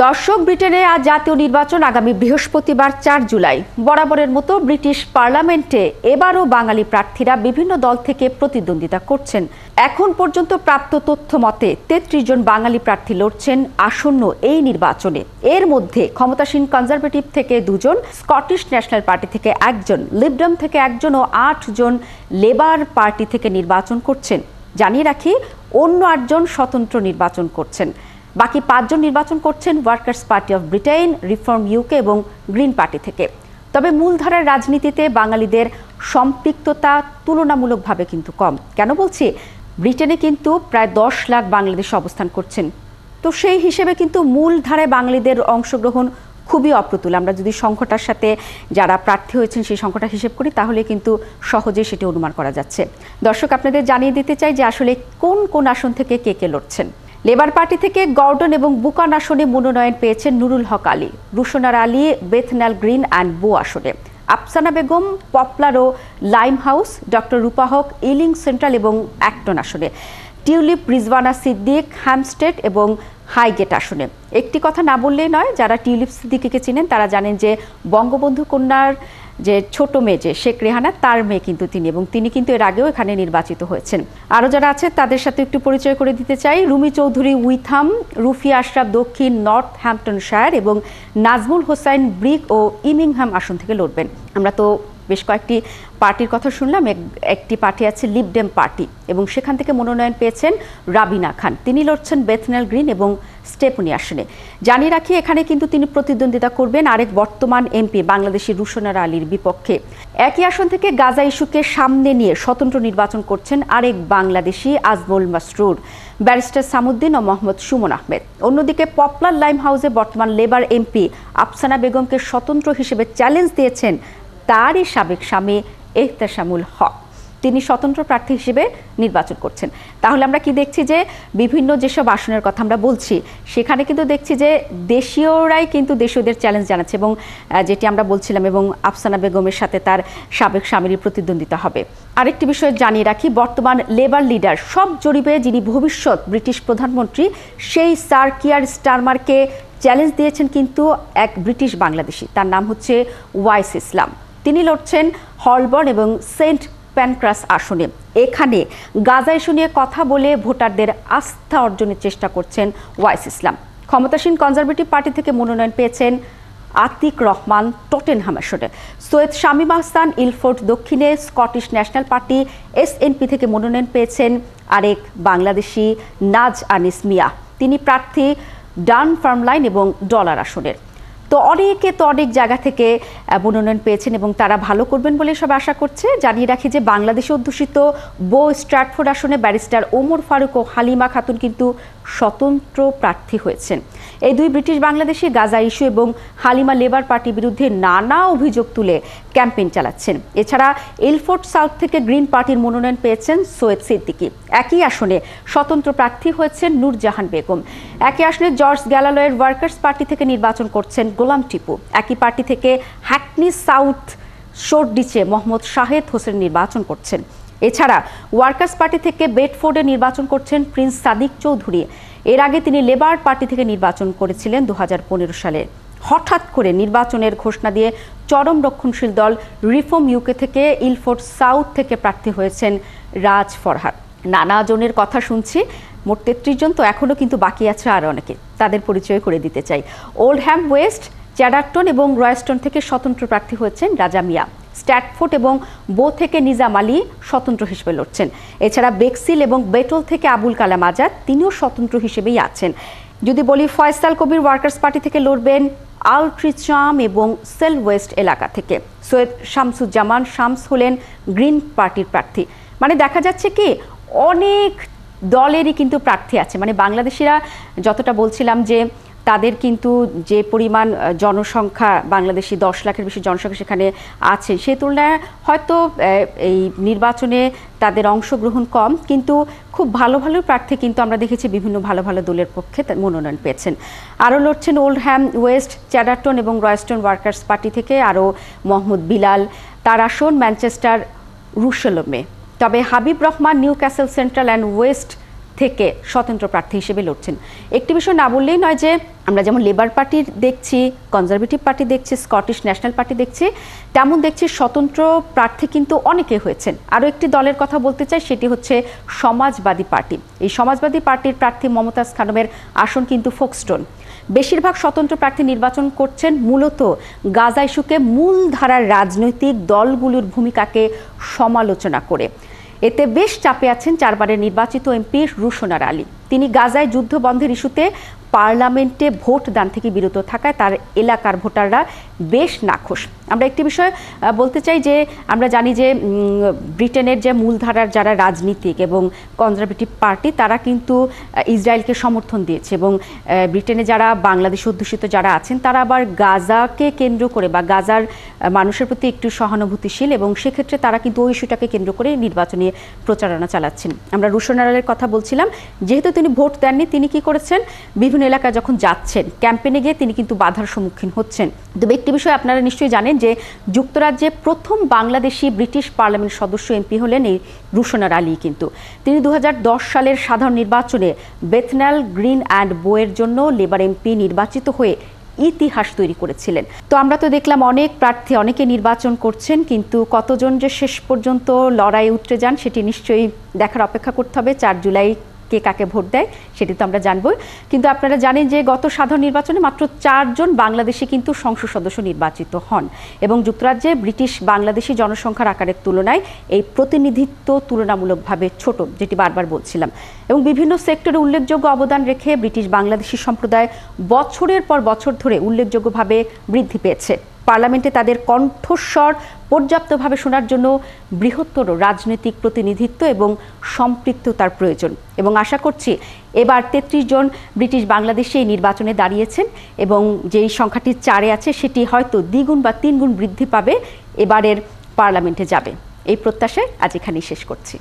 দর্শক, ব্রিটেনে আজ জাতীয় নির্বাচন আগামী বৃহস্পতিবার ৪ জুলাই। বরাবরের মতো ব্রিটিশ পার্লামেন্টে এবারও বাঙালি প্রার্থীরা বিভিন্ন দল থেকে প্রতিদ্বন্দ্বিতা করছেন। এখন পর্যন্ত প্রাপ্ত তথ্য মতে ৩৩ জন বাঙালি প্রার্থী লড়ছেন আসন্ন এই নির্বাচনে। এর মধ্যে ক্ষমতাসীন কনজারভেটিভ থেকে ২ জন, স্কটিশ ন্যাশনাল পার্টি থেকে ১ জন, লিবডাম থেকে ১ জন ও ৮ জন লেবার পার্টি থেকে নির্বাচন করছেন। জানিয়ে রাখি, অন্য ৮ জন স্বতন্ত্র নির্বাচন করছেন। বাকি ৫ জন নির্বাচন করছেন workers party of Britain, reform UK এবং গ্রিন পার্টি থেকে। তবে মূলধারার রাজনীতিতে বাঙালিদের সম্পৃক্ততা তুলনামূলকভাবে কিন্তু কম। কেন বলছি? ব্রিটেনে কিন্তু প্রায় ১০ লাখ বাংলাদেশে অবস্থান করছেন। তো সেই হিসেবে কিন্তু মূলধারায় বাঙালিদের অংশগ্রহণ খুবই অপ্রতুল। আমরা যদি সংখ্যাটার সাথে যারা প্রার্থী হয়েছেন সেই সংখ্যাটা হিসেব করি, তাহলে কিন্তু সহজে সেটি অনুমান করা যাচ্ছে। দর্শক, আপনাদের জানিয়ে দিতে চাই যে আসলে কোন কোন আসন থেকে কে কে লড়ছেন। লেবার পার্টি থেকে গর্ডন এবং বুকান আসনে মনোনয়ন পেয়েছেন Nurul Haque Ali, Rushanara Ali Bethnal Green and Bow আসনে, আফসানা বেগম পপলার ও Limehouse, doctor Rupa Huq Ealing Central এবং অ্যাক্টন আসনে, টিউলিপ রিজওয়ানা সিদ্দিক হ্যামস্টেড এবং হাইগেট আসনে। একটি কথা না বললেই নয়, যারা টিউলিপ সিদ্দিকীকে চিনেন তারা জানেন যে বঙ্গবন্ধু কন্যার যে ছোট মেয়ে যে শেখ রেহানা, তার মেয়ে কিন্তু তিনি, এবং তিনি কিন্তু এর আগেও এখানে নির্বাচিত হয়েছেন। আরও যারা আছে তাদের সাথে একটু পরিচয় করে দিতে চাই। রুমি চৌধুরী উইথাম, রুফিয়া আশরাফ দক্ষিণ নর্থ হ্যাম্পটনশায়ার এবং নাজমুল হোসাইন ব্রিক ও ইমিংহাম আসন থেকে লড়বেন। আমরা তো বেশ কয়েকটি পার্টির কথা শুনলাম। একটি পার্টি আছে লিবডেম পার্টি, এবং সেখান থেকে মনোনয়ন পেয়েছেন রাবিনা খান। তিনি লড়ছেন বেথনাল গ্রিন এবং স্টেপনি আসনে। জানিয়ে রাখি, এখানে কিন্তু তিনি প্রতিদ্বন্দ্বিতা করবেন আরেক বর্তমান এমপি বাংলাদেশি রুশনার আলীর বিপক্ষে। একই আসন থেকে গাজা ইস্যুকে সামনে নিয়ে স্বতন্ত্র নির্বাচন করছেন আরেক বাংলাদেশি আজমল মাসরুর, ব্যারিস্টার সামুদ্দিন ও মোহাম্মদ সুমন আহমেদ। অন্যদিকে পপলার লাইম হাউসে বর্তমান লেবার এমপি আফসানা বেগমকে স্বতন্ত্র হিসেবে চ্যালেঞ্জ দিয়েছেন তারই সাবেক স্বামী এহতেশামুল হক। তিনি স্বতন্ত্র প্রার্থী হিসেবে নির্বাচন করছেন। তাহলে আমরা কি দেখছি যে বিভিন্ন যেসব আসনের কথা আমরা বলছি, সেখানে কিন্তু দেখছি যে দেশীয়রাই কিন্তু দেশীয়দের চ্যালেঞ্জ জানাচ্ছে, এবং যেটি আমরা বলছিলাম, এবং আফসানা বেগমের সাথে তার সাবেক স্বামীর প্রতিদ্বন্দ্বিতা হবে। আরেকটি বিষয় জানিয়ে রাখি, বর্তমান লেবার লিডার সব জরিপে যিনি ভবিষ্যৎ ব্রিটিশ প্রধানমন্ত্রী, সেই স্যার কিয়ার স্টারমারকে চ্যালেঞ্জ দিয়েছেন কিন্তু এক ব্রিটিশ বাংলাদেশি। তার নাম হচ্ছে ওয়াইস ইসলাম। তিনি লড়ছেন হলবর্ন এবং সেন্ট প্যানক্রাস আসনে। এখানে গাজা ইস্যু নিয়ে কথা বলে ভোটারদের আস্থা অর্জনের চেষ্টা করছেন ওয়াইস ইসলাম। ক্ষমতাসীন কনজারভেটিভ পার্টি থেকে মনোনয়ন পেয়েছেন আতিক রহমান টটেনহাম আসনে। সৈয়দ শামীম আহসান ইলফোর্ড দক্ষিণে, স্কটিশ ন্যাশনাল পার্টি এসএনপি থেকে মনোনয়ন পেয়েছেন আরেক বাংলাদেশি নাজ আনিস মিয়া। তিনি প্রার্থী ডান ফার্মলাইন এবং ডলার আসনের। তো অনেক জায়গা থেকে মনোনয়ন পেয়েছেন এবং তারা ভালো করবেন বলে সব আশা করছে। জানিয়ে রাখি যে বাংলাদেশে অধ্যুষিত বো স্ট্র্যাটফোর্ড আসনে ব্যারিস্টার ওমর ফারুক ও হালিমা খাতুন কিন্তু স্বতন্ত্র প্রার্থী হয়েছেন। এই দুই ব্রিটিশ বাংলাদেশি গাজা ইস্যু এবং হালিমা লেবার পার্টির বিরুদ্ধে নানা অভিযোগ তুলে ক্যাম্পেইন চালাচ্ছেন। এছাড়া ইলফোর্ড সাউথ থেকে গ্রিন পার্টির মনোনয়ন পেয়েছেন সৈয়দ সিদ্দিকী। একই আসনে স্বতন্ত্র প্রার্থী হয়েছেন নূরজাহান বেগম। একই আসনে জর্জ গ্যালালয়ের ওয়ার্কার্স পার্টি থেকে নির্বাচন করছেন গোলাম টিপু। একই পার্টি থেকে হ্যাকনি সাউথ শোরডিচে মোহাম্মদ শাহেদ হোসেন নির্বাচন করছেন। এছাড়া ওয়ার্কার্স পার্টি থেকে বেডফোর্ডে নির্বাচন করছেন প্রিন্স সাদিক চৌধুরী। এর আগে তিনি লেবার পার্টি থেকে নির্বাচন করেছিলেন ২০১৫ সালে। হঠাৎ করে নির্বাচনের ঘোষণা দিয়ে চরম রক্ষণশীল দল রিফর্ম ইউকে থেকে ইলফোর্ড সাউথ থেকে প্রার্থী হয়েছেন রাজ ফরহাদ। নানা জনের কথা শুনছি, মোট ৩৩ জন, তো এখনও কিন্তু বাকি আছে আর অনেকে। তাদের পরিচয় করে দিতে চাই। ওল্ডহ্যাম ওয়েস্ট, চ্যাডারটন এবং রয়স্টন থেকে স্বতন্ত্র প্রার্থী হয়েছেন রাজা মিয়া। স্ট্যাটফোর্ড এবং বো থেকে নিজাম আলী স্বতন্ত্র হিসেবে লড়ছেন। এছাড়া বেক্সিল এবং বেটল থেকে আবুল কালাম আজাদ, তিনিও স্বতন্ত্র হিসেবেই আছেন। যদি বলি, ফয়সাল কবির ওয়ার্কার্স পার্টি থেকে লড়বেন আলট্রিচাম এবং সেল ওয়েস্ট এলাকা থেকে। সৈয়দ শামসুজ্জামান শামস হলেন গ্রিন পার্টির প্রার্থী। মানে দেখা যাচ্ছে কি অনেক দলেরই কিন্তু প্রার্থী আছে। মানে বাংলাদেশিরা যতটা বলছিলাম যে তাদের কিন্তু যে পরিমাণ জনসংখ্যা, বাংলাদেশি ১০ লাখের বেশি জনসংখ্যা সেখানে আছে, সে তুলনায় হয়তো এই নির্বাচনে তাদের অংশগ্রহণ কম, কিন্তু খুব ভালো প্রার্থী কিন্তু আমরা দেখেছি বিভিন্ন ভালো দলের পক্ষে মনোনয়ন পেয়েছেন। আরও লড়ছেন ওল্ডহ্যাম ওয়েস্ট, চ্যাডারটন এবং রয়স্টন ওয়ার্কার্স পার্টি থেকে আরও মোহাম্মদ বিলাল, তার আসন ম্যানচেস্টার রুশেলমে। তবে Habib Rahman new castle central and West থেকে স্বতন্ত্র প্রার্থী হিসেবে লড়ছেন। একটি বিষয় না বললেই নয় যে আমরা যেমন লেবার পার্টির দেখছি, কনজারভেটিভ পার্টি দেখছি, স্কটিশ ন্যাশনাল পার্টি দেখছি, তেমন দেখছি স্বতন্ত্র প্রার্থী কিন্তু অনেকে হয়েছেন। আরও একটি দলের কথা বলতে চাই, সেটি হচ্ছে সমাজবাদী পার্টি। এই সমাজবাদী পার্টির প্রার্থী মমতাজ খানমের আসন কিন্তু ফোকস্টোন। বেশিরভাগ স্বতন্ত্র প্রার্থী নির্বাচন করছেন মূলত গাজা ইস্যুকে মূলধারার রাজনৈতিক দলগুলোর ভূমিকাকে সমালোচনা করে। এতে বেশ চাপে আছেন 4 বারের নির্বাচিত এমপি রুশনার আলী। তিনি গাজায় যুদ্ধ বন্ধের ইস্যুতে পার্লামেন্টে ভোট দান থেকে বিরত থাকায় তার এলাকার ভোটাররা বেশ নাখোশ। আমরা একটি বিষয় বলতে চাই যে আমরা জানি যে ব্রিটেনের যে মূলধারার যারা রাজনীতিক এবং কনজারভেটিভ পার্টি তারা কিন্তু ইসরায়েলকে সমর্থন দিয়েছে, এবং ব্রিটেনে যারা বাংলাদেশ অধ্যুষিত যারা আছেন তারা আবার গাজাকে কেন্দ্র করে বা গাজার মানুষের প্রতি একটু সহানুভূতিশীল, এবং সেক্ষেত্রে তারা কিন্তু ওই ইস্যুটাকে কেন্দ্র করে নির্বাচনী প্রচারণা চালাচ্ছেন। আমরা রুশনার আলীর কথা বলছিলাম, যেহেতু তিনি ভোট দেননি, তিনি কি করেছেন, বিভিন্ন এলাকায় যখন যাচ্ছেন ক্যাম্পেইনে গিয়ে তিনি কিন্তু বাধার সম্মুখীন হচ্ছেন। তবে একটি বিষয় আপনারা নিশ্চয়ই জানেন যে যুক্তরাজ্যে প্রথম বাংলাদেশি ব্রিটিশ পার্লামেন্ট সদস্য এমপি হলেন এই রুশনার আলী। কিন্তু তিনি 2010 সালের সাধারণ নির্বাচনে বেথনাল গ্রিন অ্যান্ড বোয়ের জন্য লেবার এমপি নির্বাচিত হয়ে ইতিহাস তৈরি করেছিলেন। তো আমরা তো দেখলাম অনেক প্রার্থী অনেকে নির্বাচন করছেন, কিন্তু কতজন যে শেষ পর্যন্ত লড়াই উতরে যান সেটি নিশ্চয়ই দেখার অপেক্ষা করতে হবে। 4 জুলাই কে কাকে ভোট দেয় সেটি তো আমরা জানবই। কিন্তু আপনারা জানেন যে গত সাধারণ নির্বাচনে মাত্র 4 জন বাংলাদেশি কিন্তু সংসদ সদস্য নির্বাচিত হন, এবং যুক্তরাজ্যে ব্রিটিশ বাংলাদেশি জনসংখ্যার আকারের তুলনায় এই প্রতিনিধিত্ব তুলনামূলকভাবে ছোট, যেটি বারবার বলছিলাম। এবং বিভিন্ন সেক্টরে উল্লেখযোগ্য অবদান রেখে ব্রিটিশ বাংলাদেশি সম্প্রদায় বছরের পর বছর ধরে উল্লেখযোগ্যভাবে বৃদ্ধি পেয়েছে। পার্লামেন্টে তাদের কণ্ঠস্বর পর্যাপ্তভাবে শোনার জন্য বৃহত্তর রাজনৈতিক প্রতিনিধিত্ব এবং সম্পৃক্ততার প্রয়োজন, এবং আশা করছি এবার 33 জন ব্রিটিশ বাংলাদেশি এই নির্বাচনে দাঁড়িয়েছেন, এবং যেই সংখ্যাটি 4-এ আছে সেটি হয়তো দ্বিগুণ বা 3 গুণ বৃদ্ধি পাবে, এবারের পার্লামেন্টে যাবে। এই প্রত্যাশায় আজ এখানেই শেষ করছি।